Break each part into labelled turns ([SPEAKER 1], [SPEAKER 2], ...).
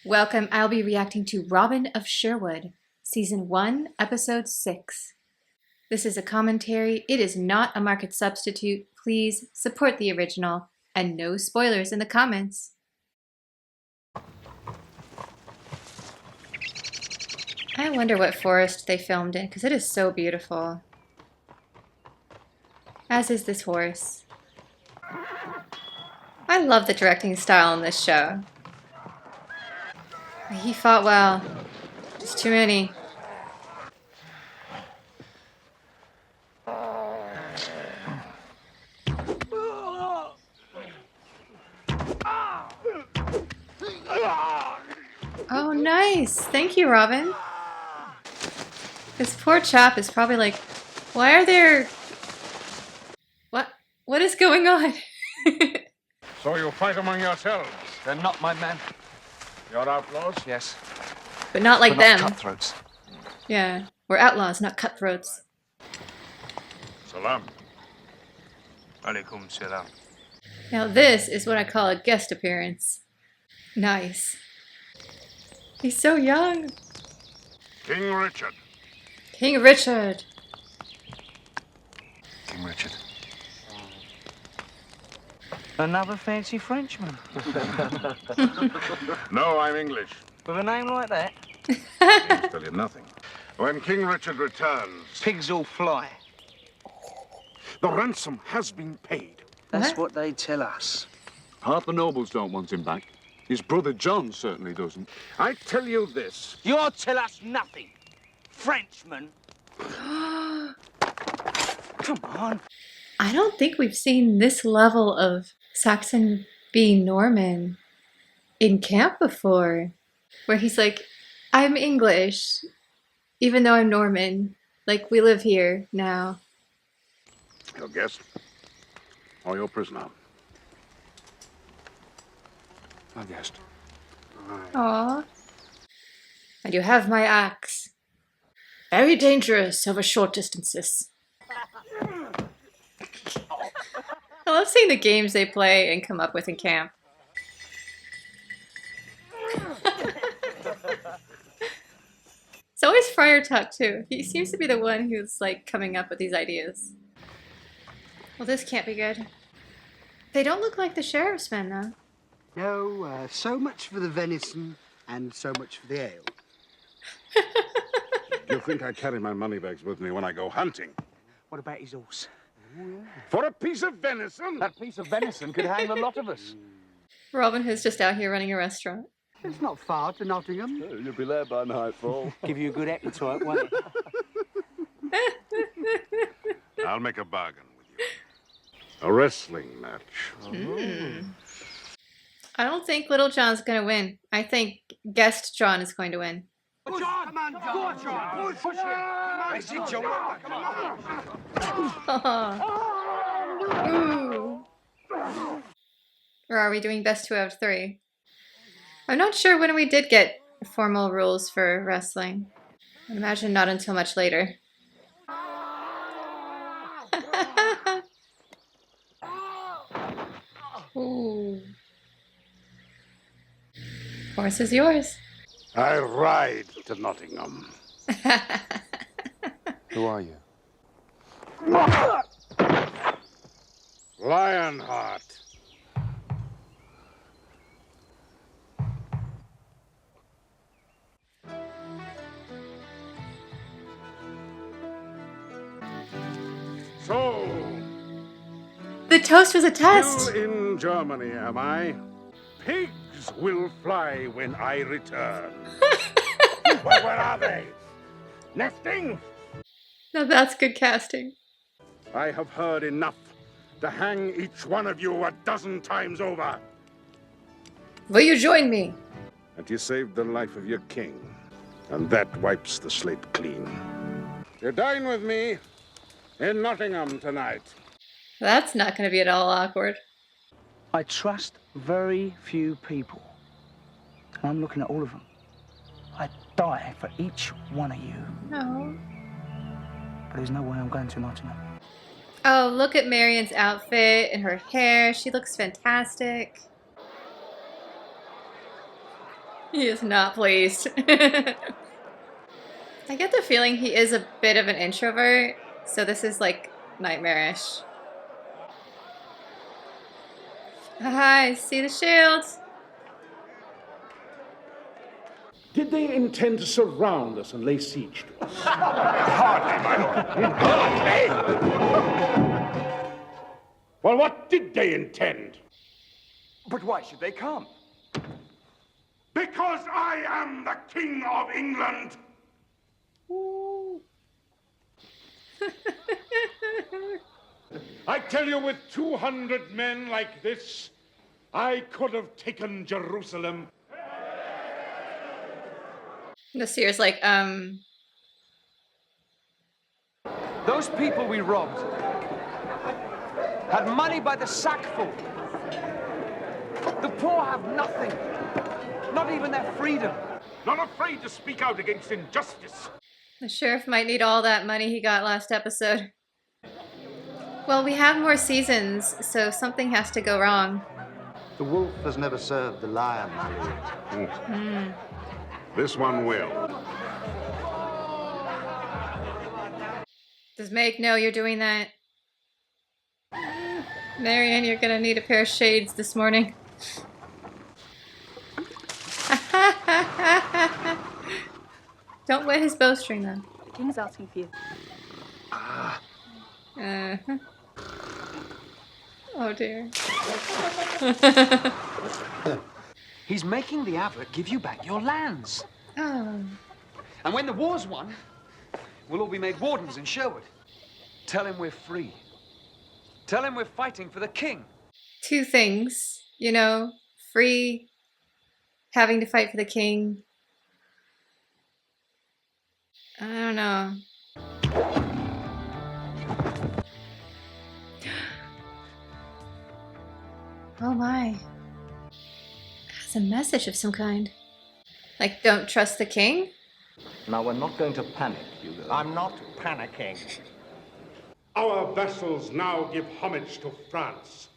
[SPEAKER 1] Welcome, I'll be reacting to Robin of Sherwood, Season 1, Episode 6. This is a commentary, it is not a market substitute, please support the original, and no spoilers in the comments. I wonder what forest they filmed in, because it is so beautiful. As is this horse. I love the directing style in this show. He fought well. Just too many. Oh, nice. Thank you, Robin. This poor chap is probably like, why are there... What is going on?
[SPEAKER 2] So you fight among yourselves?
[SPEAKER 3] They're not my men.
[SPEAKER 2] You're outlaws?
[SPEAKER 3] Yes.
[SPEAKER 1] But not like them.
[SPEAKER 3] Cutthroats.
[SPEAKER 1] Yeah, we're outlaws, not cutthroats.
[SPEAKER 2] Salam.
[SPEAKER 3] Alaikum salam.
[SPEAKER 1] Now this is what I call a guest appearance. Nice. He's so young.
[SPEAKER 2] King Richard.
[SPEAKER 1] King Richard.
[SPEAKER 3] King Richard. Another fancy Frenchman.
[SPEAKER 2] No, I'm English.
[SPEAKER 3] With a name like that?
[SPEAKER 2] I'll tell you nothing. When King Richard returns,
[SPEAKER 3] Pigs all fly.
[SPEAKER 2] the ransom has been paid.
[SPEAKER 3] That's what they tell us.
[SPEAKER 4] Half the nobles don't want him back. His brother John certainly doesn't.
[SPEAKER 2] I tell you this.
[SPEAKER 3] You'll tell us nothing. Frenchman. Come on.
[SPEAKER 1] I don't think we've seen this level of Saxon being Norman in camp before. Where he's like, I'm English, even though I'm Norman. Like, we live here now.
[SPEAKER 2] Your guest or your prisoner?
[SPEAKER 4] My guest.
[SPEAKER 1] Aww. And you have my axe. Very dangerous over short distances. I love seeing the games they play and come up with in camp. It's always Friar Tuck too. He seems to be the one who's like coming up with these ideas. Well, this can't be good. They don't look like the sheriff's men though.
[SPEAKER 5] No, so much for the venison and so much for the ale.
[SPEAKER 2] You think I carry my money bags with me when I go hunting?
[SPEAKER 3] What about his horse?
[SPEAKER 2] For a piece of venison?
[SPEAKER 3] That piece of venison could hang the lot of us.
[SPEAKER 1] Robin Hood's just out here running a restaurant.
[SPEAKER 5] It's not far to Nottingham.
[SPEAKER 4] You'll be there by nightfall.
[SPEAKER 3] Give you a good appetite, won't it?
[SPEAKER 2] I'll make a bargain with you. A wrestling match.
[SPEAKER 1] I don't think Little John's gonna win. I think Guest John is going to win.
[SPEAKER 5] John! Come on, John! Go on, John! Push him! I see John! Come on!
[SPEAKER 1] Ooh. Or are we doing best 2 out of 3? I'm not sure when we did get formal rules for wrestling. I imagine not until much later. Ooh. Horse is yours.
[SPEAKER 2] I ride to Nottingham.
[SPEAKER 4] Who are you?
[SPEAKER 2] Lionheart. So,
[SPEAKER 1] The toast was a test.
[SPEAKER 2] still in Germany, am I? Pigs will fly when I return. Well, where are they? Nesting?
[SPEAKER 1] Now that's good casting.
[SPEAKER 2] I have heard enough to hang each one of you a dozen times over.
[SPEAKER 1] Will you join me?
[SPEAKER 2] And you saved the life of your king. And that wipes the slate clean. You dine with me in Nottingham tonight.
[SPEAKER 1] That's not going to be at all awkward.
[SPEAKER 3] I trust very few people. And I'm looking at all of them. I'd die for each one of you.
[SPEAKER 1] No.
[SPEAKER 3] But there's no way I'm going to Nottingham.
[SPEAKER 1] Oh, look at Marion's outfit and her hair. She looks fantastic. He is not pleased. I get the feeling he is a bit of an introvert, so this is like nightmarish. Hi, see the shield?
[SPEAKER 2] Did they intend to surround us and lay siege to us?
[SPEAKER 5] Hardly, my lord. Hardly!
[SPEAKER 2] Well, what did they intend?
[SPEAKER 5] But why should they come?
[SPEAKER 2] Because I am the King of England. I tell you, with 200 men like this, I could have taken Jerusalem.
[SPEAKER 1] The seer's like,
[SPEAKER 5] Those people we robbed had money by the sackful. The poor have nothing, not even their freedom.
[SPEAKER 2] Not afraid to speak out against injustice.
[SPEAKER 1] the sheriff might need all that money he got last episode. Well, we have more seasons, so something has to go wrong.
[SPEAKER 6] The wolf has never served the lion, my lord.
[SPEAKER 2] This one will.
[SPEAKER 1] Does Meg know you're doing that? Marianne, you're gonna need a pair of shades this morning. Don't wet his bowstring then.
[SPEAKER 7] The king's asking for you.
[SPEAKER 1] Uh-huh. Oh dear.
[SPEAKER 5] He's making the Abbot give you back your lands.
[SPEAKER 1] Oh.
[SPEAKER 5] And when the war's won, we'll all be made wardens in Sherwood. Tell him we're free. Tell him we're fighting for the king.
[SPEAKER 1] Two things, you know, free, having to fight for the king. I don't know. Oh my. That's a message of some kind. Like, don't trust the king?
[SPEAKER 6] Now, we're not going to panic, Hugo.
[SPEAKER 8] I'm not panicking.
[SPEAKER 2] Our vassals now give homage to France.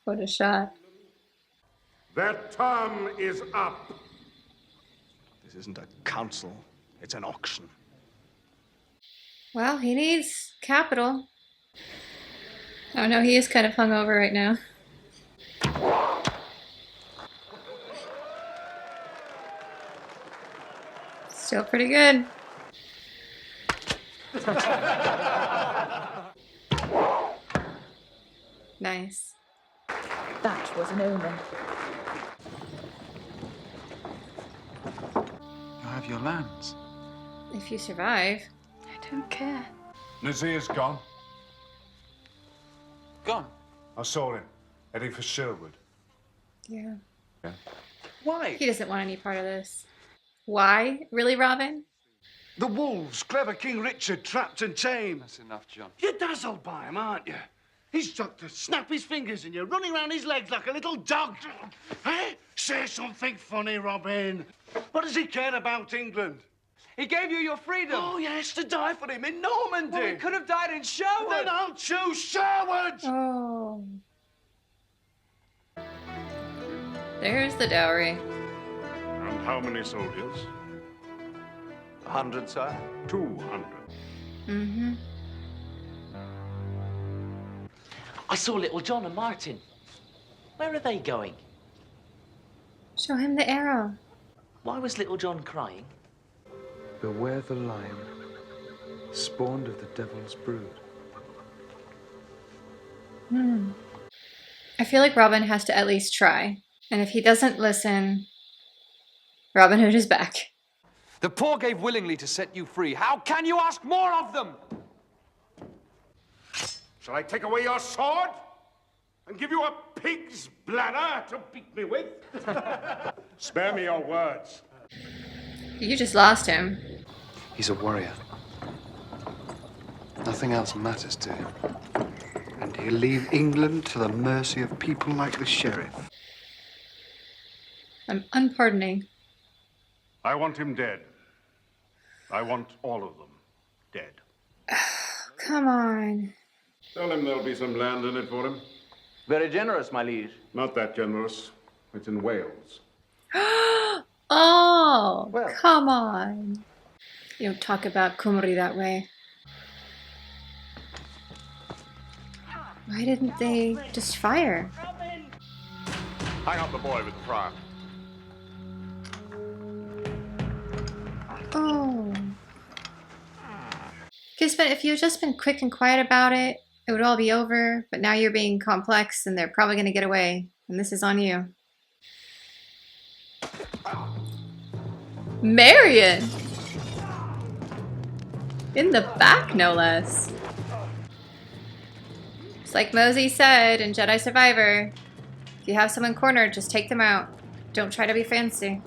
[SPEAKER 1] What a shot.
[SPEAKER 2] Their term is up.
[SPEAKER 3] This isn't a council, it's an auction.
[SPEAKER 1] Well, he needs capital. Oh no, he is kind of hungover right now. Still pretty good. Nice.
[SPEAKER 7] That was an omen.
[SPEAKER 4] You have your lands.
[SPEAKER 1] If you survive.
[SPEAKER 7] I don't care.
[SPEAKER 4] Nazir's gone.
[SPEAKER 5] Gone.
[SPEAKER 4] I saw him, heading for Sherwood.
[SPEAKER 1] Yeah.
[SPEAKER 5] Why?
[SPEAKER 1] He doesn't want any part of this. Why? Really, Robin?
[SPEAKER 3] The wolves, clever King Richard, trapped and tamed.
[SPEAKER 5] That's enough, John.
[SPEAKER 3] You're dazzled by him, aren't you? He's got to snap his fingers and you're running around his legs like a little dog. Hey, say something funny, Robin. What does he care about England?
[SPEAKER 5] He gave you your freedom.
[SPEAKER 3] Oh, yes, to die for him in Normandy.
[SPEAKER 5] Well, he could have died in Sherwood.
[SPEAKER 3] Then I'll choose Sherwood.
[SPEAKER 1] Oh. There's the dowry.
[SPEAKER 2] And how many soldiers?
[SPEAKER 6] 100, sire?
[SPEAKER 2] 200.
[SPEAKER 1] Mm-hmm.
[SPEAKER 8] I saw little John and Martin. Where are they going?
[SPEAKER 1] Show him the arrow.
[SPEAKER 8] Why was little John crying?
[SPEAKER 9] Beware the lion, spawned of the devil's brood.
[SPEAKER 1] I feel like Robin has to at least try. And if he doesn't listen, Robin Hood is back.
[SPEAKER 5] The poor gave willingly to set you free. How can you ask more of them?
[SPEAKER 2] Shall I take away your sword and give you a pig's bladder to beat me with? Spare me your words.
[SPEAKER 1] You just lost him.
[SPEAKER 9] He's a warrior. Nothing else matters to him.
[SPEAKER 6] And he'll leave England to the mercy of people like the sheriff.
[SPEAKER 1] I'm unpardoning.
[SPEAKER 2] I want him dead. I want all of them dead.
[SPEAKER 1] Come on.
[SPEAKER 2] Tell him there'll be some land in it for him.
[SPEAKER 6] Very generous, my liege.
[SPEAKER 2] Not that generous.
[SPEAKER 4] It's in Wales.
[SPEAKER 1] Oh,
[SPEAKER 3] Well.
[SPEAKER 1] come on. You don't talk about Cymru that way. Why didn't they just fire?
[SPEAKER 2] Hang up the boy with the fryer.
[SPEAKER 1] Oh. Gisbert, if you had just been quick and quiet about it, it would all be over, but now you're being complex and they're probably going to get away, and this is on you. Marion! In the back, no less. It's like Mosey said in Jedi Survivor, if you have someone cornered, just take them out. Don't try to be fancy.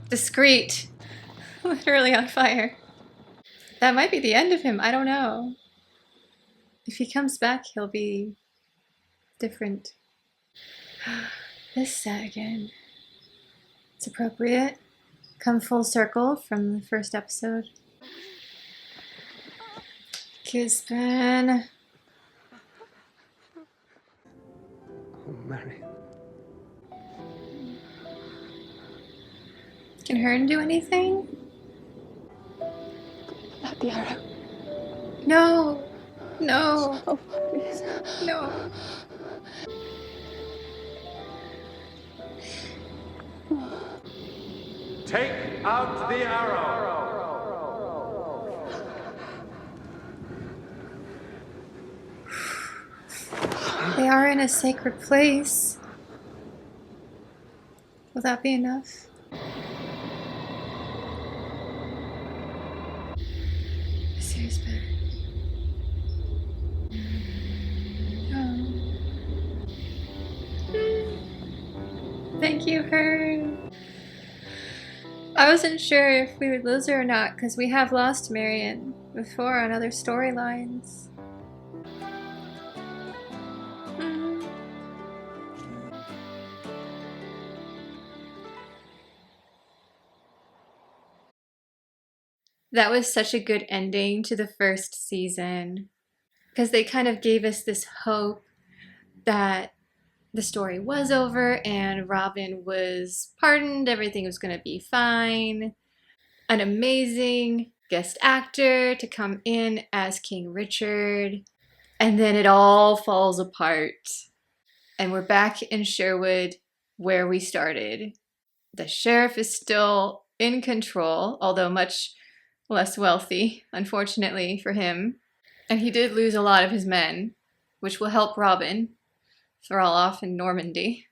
[SPEAKER 1] Discreet. Literally on fire. That might be the end of him, I don't know. If he comes back, he'll be different. This set again. It's appropriate. Come full circle from the first episode. Gisbert.
[SPEAKER 9] Oh, Mary.
[SPEAKER 1] Can Hearn do anything?
[SPEAKER 7] Not the arrow.
[SPEAKER 1] No. No.
[SPEAKER 7] Oh, please.
[SPEAKER 1] No.
[SPEAKER 5] Take out the arrow.
[SPEAKER 1] They are in a sacred place. Will that be enough? Serious better. Oh. Thank you, Hearn. I wasn't sure if we would lose her or not because we have lost Marion before on other storylines. That was such a good ending to the first season because they kind of gave us this hope that the story was over and Robin was pardoned, everything was going to be fine. An amazing guest actor to come in as King Richard, and then it all falls apart. And we're back in Sherwood where we started. The sheriff is still in control, although much less wealthy, unfortunately for him. And he did lose a lot of his men, which will help Robin. They're all off in Normandy.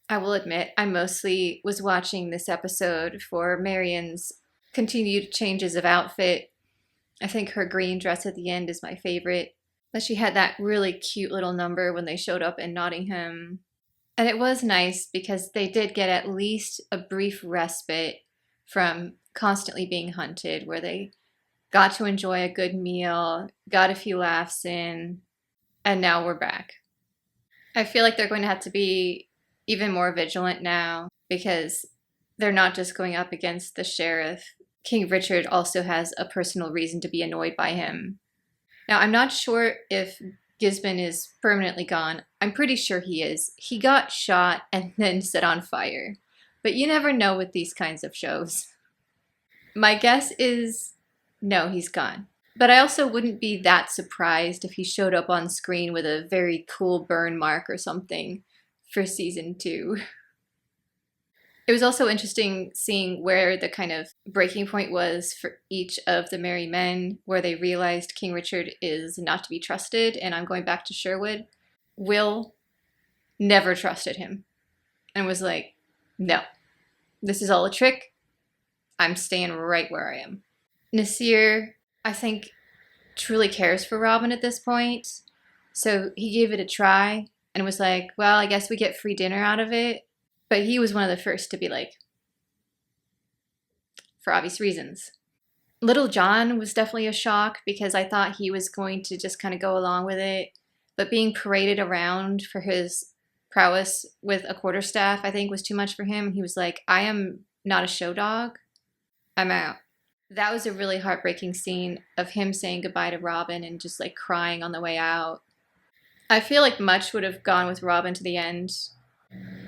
[SPEAKER 1] I will admit, I mostly was watching this episode for Marion's continued changes of outfit. I think her green dress at the end is my favorite. But she had that really cute little number when they showed up in Nottingham. And it was nice because they did get at least a brief respite from constantly being hunted, where they got to enjoy a good meal, got a few laughs in, and now we're back. I feel like they're going to have to be even more vigilant now because they're not just going up against the sheriff. King Richard also has a personal reason to be annoyed by him. Now, I'm not sure if Gisbert is permanently gone. I'm pretty sure he is. He got shot and then set on fire. But you never know with these kinds of shows. My guess is no, he's gone. But I also wouldn't be that surprised if he showed up on screen with a very cool burn mark or something for season 2. It was also interesting seeing where the kind of breaking point was for each of the merry men, where they realized King Richard is not to be trusted, and I'm going back to Sherwood. Will never trusted him and was like, no, this is all a trick. I'm staying right where I am. Nasir, I think, truly cares for Robin at this point. So he gave it a try and was like, well, I guess we get free dinner out of it. But he was one of the first to be like, for obvious reasons. Little John was definitely a shock because I thought he was going to just kind of go along with it. But being paraded around for his prowess with a quarterstaff, I think, was too much for him. He was like, I am not a show dog. I'm out. That was a really heartbreaking scene of him saying goodbye to Robin and just like crying on the way out. I feel like much would have gone with Robin to the end,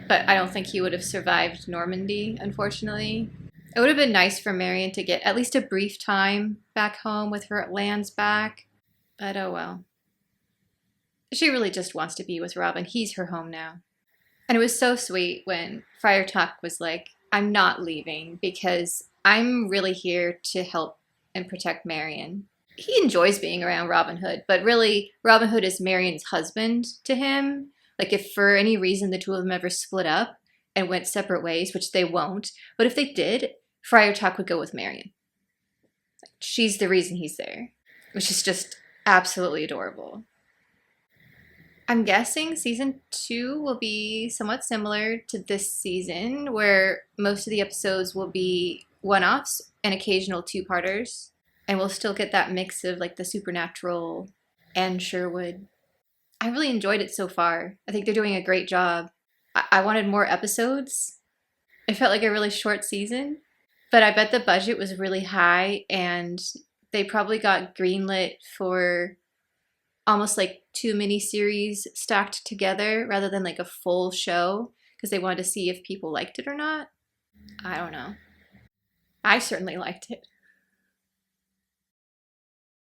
[SPEAKER 1] but I don't think he would have survived Normandy, unfortunately. It would have been nice for Marion to get at least a brief time back home with her lands back, but oh well. She really just wants to be with Robin. He's her home now. And it was so sweet when Friar Tuck was like, I'm not leaving because I'm really here to help and protect Marion. He enjoys being around Robin Hood, but really, Robin Hood is Marion's husband to him. Like, if for any reason the two of them ever split up and went separate ways, which they won't, but if they did, Friar Tuck would go with Marion. She's the reason he's there, which is just absolutely adorable. I'm guessing season 2 will be somewhat similar to this season, where most of the episodes will be one-offs and occasional two-parters, and we'll still get that mix of like the supernatural and Sherwood. I really enjoyed it so far. I think they're doing a great job. I wanted more episodes. It felt like a really short season, but I bet the budget was really high, and they probably got greenlit for almost like 2 miniseries stacked together rather than like a full show because they wanted to see if people liked it or not. I don't know. I certainly liked it.